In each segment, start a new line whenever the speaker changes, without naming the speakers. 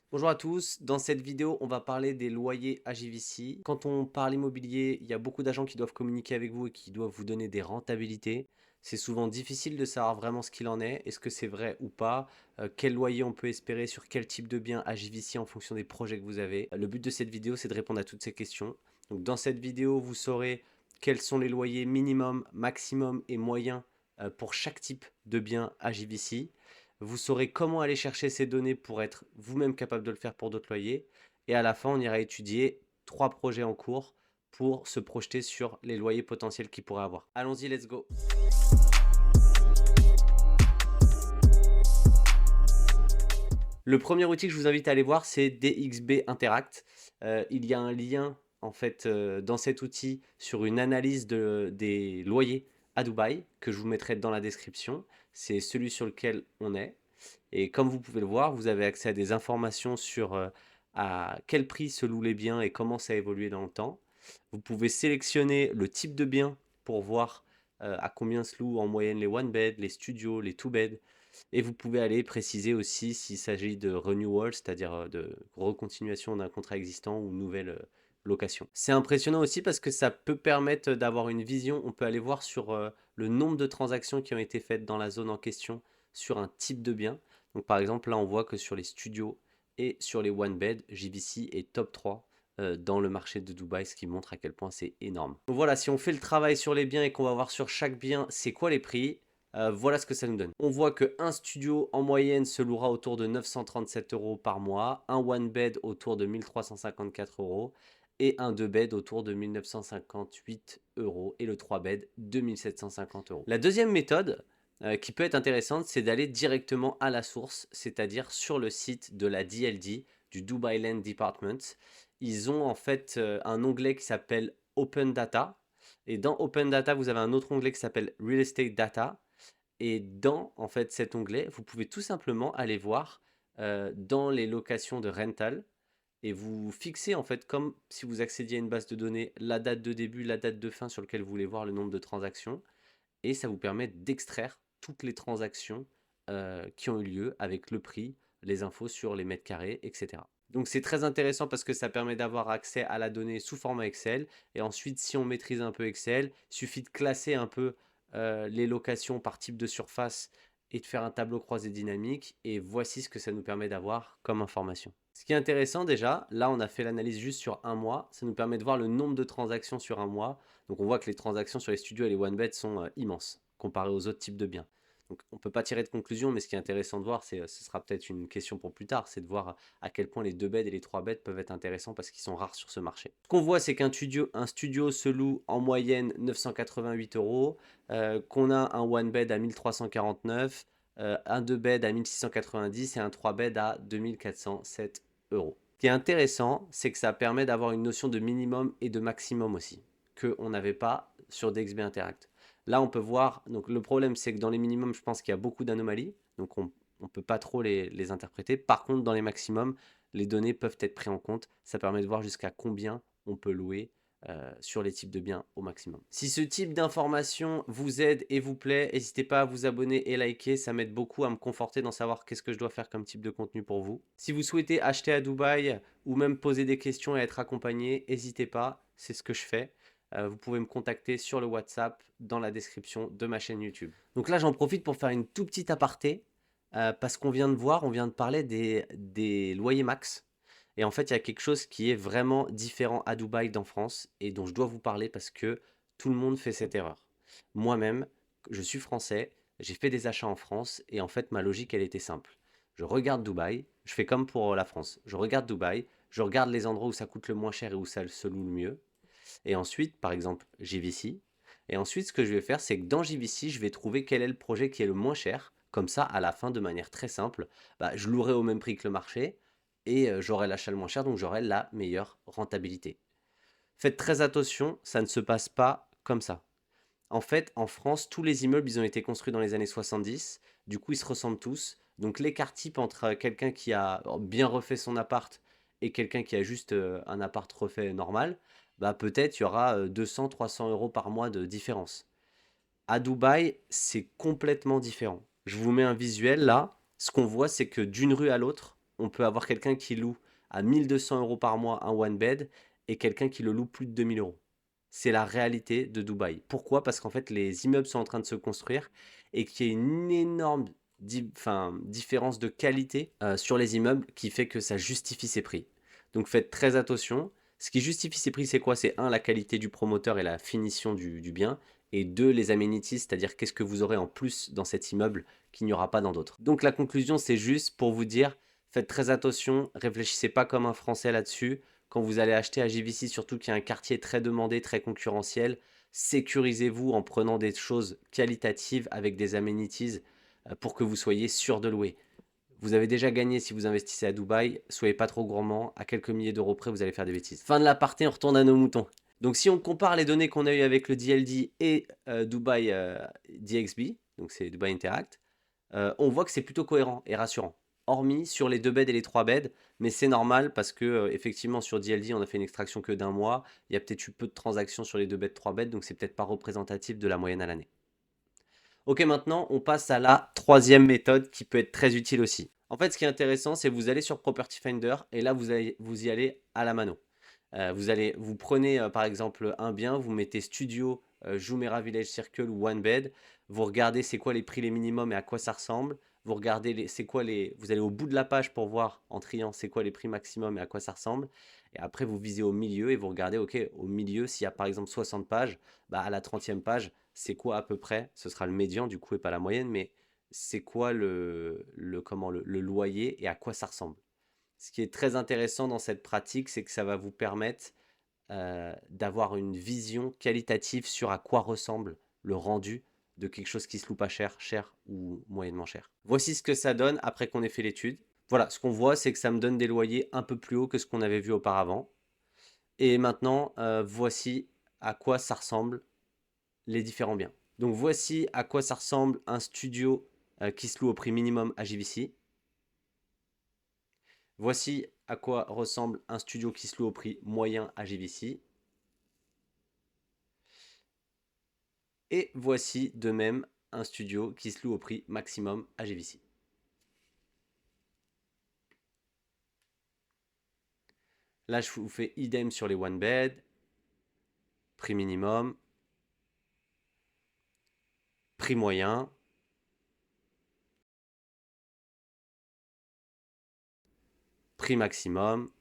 Bonjour à tous, dans cette vidéo on va parler des loyers à JVC. Quand on parle immobilier, il y a beaucoup d'agents qui doivent communiquer avec vous et qui doivent vous donner des rentabilités. C'est souvent difficile de savoir vraiment ce qu'il en est que c'est vrai ou pas, quel loyer on peut espérer sur quel type de bien à JVC en fonction des projets que vous avez. Le but de cette vidéo c'est de répondre à toutes ces questions. Donc dans cette vidéo vous saurez quels sont les loyers minimum, maximum et moyens pour chaque type de bien à JVC. Vous saurez comment aller chercher ces données pour être vous-même capable de le faire pour d'autres loyers. Et à la fin, on ira étudier 3 projets en cours pour se projeter sur les loyers potentiels qu'il pourrait avoir. Allons-y, let's go. Le premier outil que je vous invite à aller voir, c'est DXB Interact. Il y a un lien en fait dans cet outil sur une analyse des loyers à Dubaï que je vous mettrai dans la description. C'est celui sur lequel on est. Et comme vous pouvez le voir, vous avez accès à des informations sur à quel prix se louent les biens et comment ça a évolué dans le temps. Vous pouvez sélectionner le type de bien pour voir à combien se louent en moyenne les one bed, les studios, les two bed. Et vous pouvez aller préciser aussi s'il s'agit de renewal, c'est-à-dire de recontinuation d'un contrat existant ou nouvelle location. C'est impressionnant aussi parce que ça peut permettre d'avoir une vision. On peut aller voir sur le nombre de transactions qui ont été faites dans la zone en question sur un type de bien. Donc par exemple, là on voit que sur les studios et sur les one bed, JVC est top 3 dans le marché de Dubaï, ce qui montre à quel point c'est énorme. Donc voilà, si on fait le travail sur les biens et qu'on va voir sur chaque bien c'est quoi les prix, voilà ce que ça nous donne. On voit qu'un studio en moyenne se louera autour de 937 euros par mois, un one bed autour de 1354 euros et un 2 bed autour de 1958 euros et le 3 bed 2750 euros. La deuxième méthode qui peut être intéressante, c'est d'aller directement à la source, c'est-à-dire sur le site de la DLD, du Dubai Land Department. Ils ont en fait un onglet qui s'appelle Open Data. Et dans Open Data, vous avez un autre onglet qui s'appelle Real Estate Data. Et dans en fait cet onglet, vous pouvez tout simplement aller voir dans les locations de rental et vous fixez en fait comme si vous accédiez à une base de données la date de début, la date de fin sur lequel vous voulez voir le nombre de transactions et ça vous permet d'extraire toutes les transactions qui ont eu lieu avec le prix, les infos sur les mètres carrés, etc. Donc c'est très intéressant parce que ça permet d'avoir accès à la donnée sous format Excel. Et ensuite, si on maîtrise un peu Excel, il suffit de classer un peu les locations par type de surface et de faire un tableau croisé dynamique. Et voici ce que ça nous permet d'avoir comme information. Ce qui est intéressant déjà, là on a fait l'analyse juste sur un mois, ça nous permet de voir le nombre de transactions sur un mois. Donc on voit que les transactions sur les studios et les one bed sont immenses comparées aux autres types de biens. Donc on ne peut pas tirer de conclusion, mais ce qui est intéressant de voir, ce sera peut-être une question pour plus tard, c'est de voir à quel point les 2 beds et les 3 beds peuvent être intéressants parce qu'ils sont rares sur ce marché. Ce qu'on voit, c'est un studio se loue en moyenne 988 euros, qu'on a un one bed à 1349, un 2 bed à 1690 et un 3 bed à 2407 euros. Ce qui est intéressant, c'est que ça permet d'avoir une notion de minimum et de maximum aussi, qu'on n'avait pas sur DXB Interact. Là, on peut voir, donc le problème, c'est que dans les minimums, je pense qu'il y a beaucoup d'anomalies, donc on ne peut pas trop les interpréter. Par contre, dans les maximums, les données peuvent être prises en compte. Ça permet de voir jusqu'à combien on peut louer sur les types de biens au maximum. Si ce type d'information vous aide et vous plaît, n'hésitez pas à vous abonner et liker, ça m'aide beaucoup à me conforter dans savoir qu'est-ce que je dois faire comme type de contenu pour vous. Si vous souhaitez acheter à Dubaï ou même poser des questions et être accompagné, n'hésitez pas, c'est ce que je fais. Vous pouvez me contacter sur le WhatsApp dans la description de ma chaîne YouTube. Donc là, j'en profite pour faire une tout petite aparté parce qu'on vient de voir, on vient de parler des loyers max. Et en fait, il y a quelque chose qui est vraiment différent à Dubaï d'en France et dont je dois vous parler parce que tout le monde fait cette erreur. Moi-même, je suis français, j'ai fait des achats en France et en fait, ma logique, elle était simple. Je regarde Dubaï, je fais comme pour la France. Je regarde Dubaï, je regarde les endroits où ça coûte le moins cher et où ça se loue le mieux. Et ensuite, par exemple, JVC. Et ensuite, ce que je vais faire, c'est que dans JVC, je vais trouver quel est le projet qui est le moins cher. Comme ça, à la fin, de manière très simple, je louerai au même prix que le marché et j'aurai l'achat le moins cher, donc j'aurai la meilleure rentabilité. Faites très attention, ça ne se passe pas comme ça. En fait, en France, tous les immeubles, ils ont été construits dans les années 70. Du coup, ils se ressemblent tous. Donc l'écart type entre quelqu'un qui a bien refait son appart et quelqu'un qui a juste un appart refait normal, peut-être il y aura 200-300 euros par mois de différence. À Dubaï, c'est complètement différent. Je vous mets un visuel là. Ce qu'on voit, c'est que d'une rue à l'autre, on peut avoir quelqu'un qui loue à 1200 euros par mois un one bed et quelqu'un qui le loue plus de 2000 euros. C'est la réalité de Dubaï. Pourquoi? Parce qu'en fait, les immeubles sont en train de se construire et qu'il y a une énorme différence de qualité sur les immeubles qui fait que ça justifie ces prix. Donc faites très attention. Ce qui justifie ces prix, c'est quoi? C'est un, la qualité du promoteur et la finition du bien. Et deux, les amenities, c'est-à-dire qu'est-ce que vous aurez en plus dans cet immeuble qu'il n'y aura pas dans d'autres. Donc la conclusion, c'est juste pour vous dire, faites très attention, réfléchissez pas comme un Français là-dessus. Quand vous allez acheter à JVC, surtout qu'il y a un quartier très demandé, très concurrentiel, sécurisez-vous en prenant des choses qualitatives avec des amenities pour que vous soyez sûr de louer. Vous avez déjà gagné si vous investissez à Dubaï, soyez pas trop gourmand, à quelques milliers d'euros près, vous allez faire des bêtises. Fin de l'aparté, on retourne à nos moutons. Donc si on compare les données qu'on a eues avec le DLD et Dubaï DXB, donc c'est Dubaï Interact, on voit que c'est plutôt cohérent et rassurant. Hormis sur les 2 beds et les 3 beds, mais c'est normal parce que effectivement sur DLD on a fait une extraction que d'un mois, il y a peut-être eu peu de transactions sur les 2 beds 3 beds, donc c'est peut-être pas représentatif de la moyenne à l'année. Ok, maintenant on passe à la troisième méthode qui peut être très utile aussi. En fait, ce qui est intéressant, c'est que vous allez sur Property Finder et là vous y allez à la mano. Vous prenez par exemple un bien, vous mettez Studio, Jumeirah Village Circle ou One Bed, vous regardez c'est quoi les prix les minimums et à quoi ça ressemble. Vous regardez vous allez au bout de la page pour voir en triant c'est quoi les prix maximum et à quoi ça ressemble. Et après vous visez au milieu et vous regardez ok au milieu s'il y a par exemple 60 pages, bah à la 30e page c'est quoi à peu près, ce sera le médian du coup et pas la moyenne, mais c'est quoi le loyer et à quoi ça ressemble. Ce qui est très intéressant dans cette pratique, c'est que ça va vous permettre d'avoir une vision qualitative sur à quoi ressemble le rendu de quelque chose qui se loue pas cher, cher ou moyennement cher. Voici ce que ça donne après qu'on ait fait l'étude. Voilà, ce qu'on voit, c'est que ça me donne des loyers un peu plus hauts que ce qu'on avait vu auparavant. Et maintenant, voici à quoi ça ressemble les différents biens. Donc voici à quoi ça ressemble un studio qui se loue au prix minimum à JVC. Voici à quoi ressemble un studio qui se loue au prix moyen à JVC. Et voici de même un studio qui se loue au prix maximum à JVC. Là, je vous fais idem sur les one bed, prix minimum, prix moyen, prix maximum.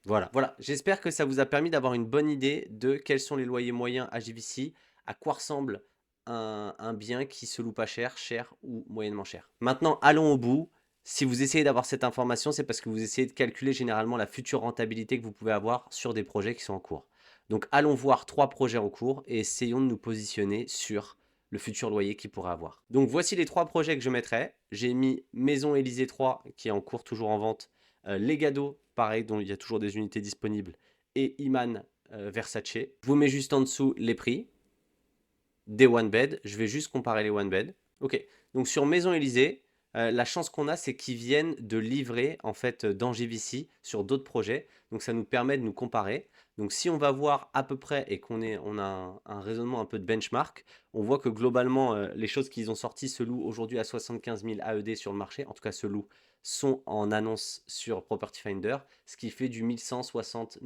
Voilà, voilà. J'espère que ça vous a permis d'avoir une bonne idée de quels sont les loyers moyens à JVC, à quoi ressemble un bien qui se loue pas cher, cher ou moyennement cher. Maintenant, allons au bout. Si vous essayez d'avoir cette information, c'est parce que vous essayez de calculer généralement la future rentabilité que vous pouvez avoir sur des projets qui sont en cours. Donc allons voir 3 projets en cours et essayons de nous positionner sur le futur loyer qu'ils pourraient avoir. Donc voici les 3 projets que je mettrai. J'ai mis Maison Élysée 3 qui est en cours, toujours en vente. Legado, pareil, dont il y a toujours des unités disponibles. Et Iman Versace. Je vous mets juste en dessous les prix des one bed. Je vais juste comparer les one bed. Ok, donc sur Maison Élysée, la chance qu'on a, c'est qu'ils viennent de livrer en fait dans JVC sur d'autres projets. Donc ça nous permet de nous comparer. Donc si on va voir à peu près et on a un raisonnement un peu de benchmark, on voit que globalement les choses qu'ils ont sorties se louent aujourd'hui à 75 000 AED sur le marché. En tout cas, se louent sont en annonce sur Property Finder, ce qui fait du 1560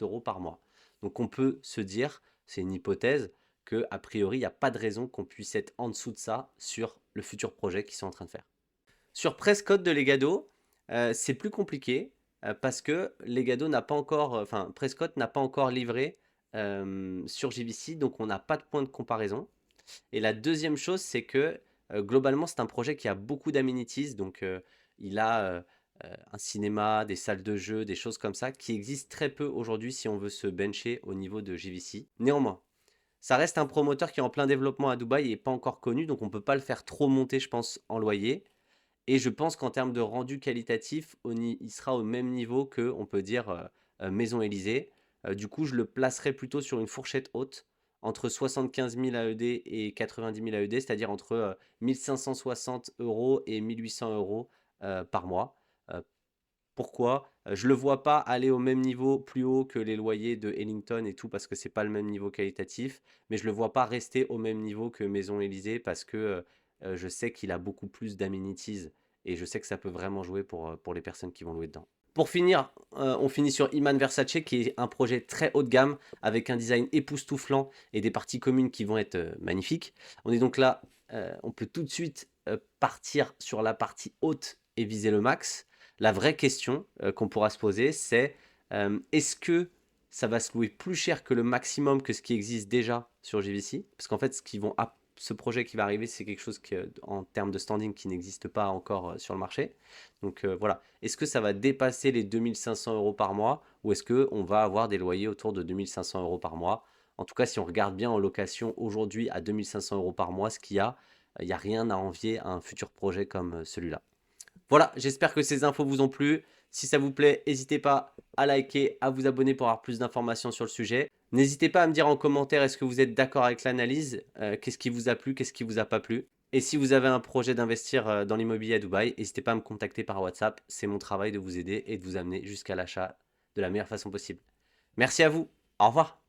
euros par mois. Donc on peut se dire, c'est une hypothèse, que a priori, il n'y a pas de raison qu'on puisse être en dessous de ça sur le futur projet qu'ils sont en train de faire. Sur Prescott de Legado, c'est plus compliqué parce que Legado n'a pas encore, enfin Prescott n'a pas encore livré sur JVC, donc on n'a pas de point de comparaison. Et la deuxième chose, c'est que globalement, c'est un projet qui a beaucoup d'amenities, donc il a un cinéma, des salles de jeu, des choses comme ça, qui existent très peu aujourd'hui si on veut se bencher au niveau de JVC. Néanmoins, ça reste un promoteur qui est en plein développement à Dubaï et pas encore connu, donc on ne peut pas le faire trop monter, je pense, en loyer. Et je pense qu'en termes de rendu qualitatif, il sera au même niveau que, on peut dire, Maison Élysée. Du coup, je le placerai plutôt sur une fourchette haute, entre 75 000 AED et 90 000 AED, c'est-à-dire entre 1560 euros et 1800 euros par mois. Euh, Pourquoi? Je le vois pas aller au même niveau, plus haut que les loyers de Ellington et tout, parce que c'est pas le même niveau qualitatif, mais je le vois pas rester au même niveau que Maison Élysée parce que, je sais qu'il a beaucoup plus d'amenities et je sais que ça peut vraiment jouer pour les personnes qui vont louer dedans. Pour finir, on finit sur Iman Versace qui est un projet très haut de gamme avec un design époustouflant et des parties communes qui vont être, magnifiques. On est donc là, on peut tout de suite, partir sur la partie haute et viser le max. La vraie question, qu'on pourra se poser, c'est, est-ce que ça va se louer plus cher que le maximum que ce qui existe déjà sur JVC? Parce qu'en fait, ce projet qui va arriver, c'est quelque chose que, en termes de standing qui n'existe pas encore sur le marché. Donc voilà. Est-ce que ça va dépasser les 2500 euros par mois ou est-ce qu'on va avoir des loyers autour de 2500 euros par mois? En tout cas, si on regarde bien en location aujourd'hui à 2500 euros par mois, il n'y a rien à envier à un futur projet comme celui-là. Voilà, j'espère que ces infos vous ont plu. Si ça vous plaît, n'hésitez pas à liker, à vous abonner pour avoir plus d'informations sur le sujet. N'hésitez pas à me dire en commentaire est-ce que vous êtes d'accord avec l'analyse, qu'est-ce qui vous a plu, qu'est-ce qui vous a pas plu. Et si vous avez un projet d'investir dans l'immobilier à Dubaï, n'hésitez pas à me contacter par WhatsApp. C'est mon travail de vous aider et de vous amener jusqu'à l'achat de la meilleure façon possible. Merci à vous. Au revoir.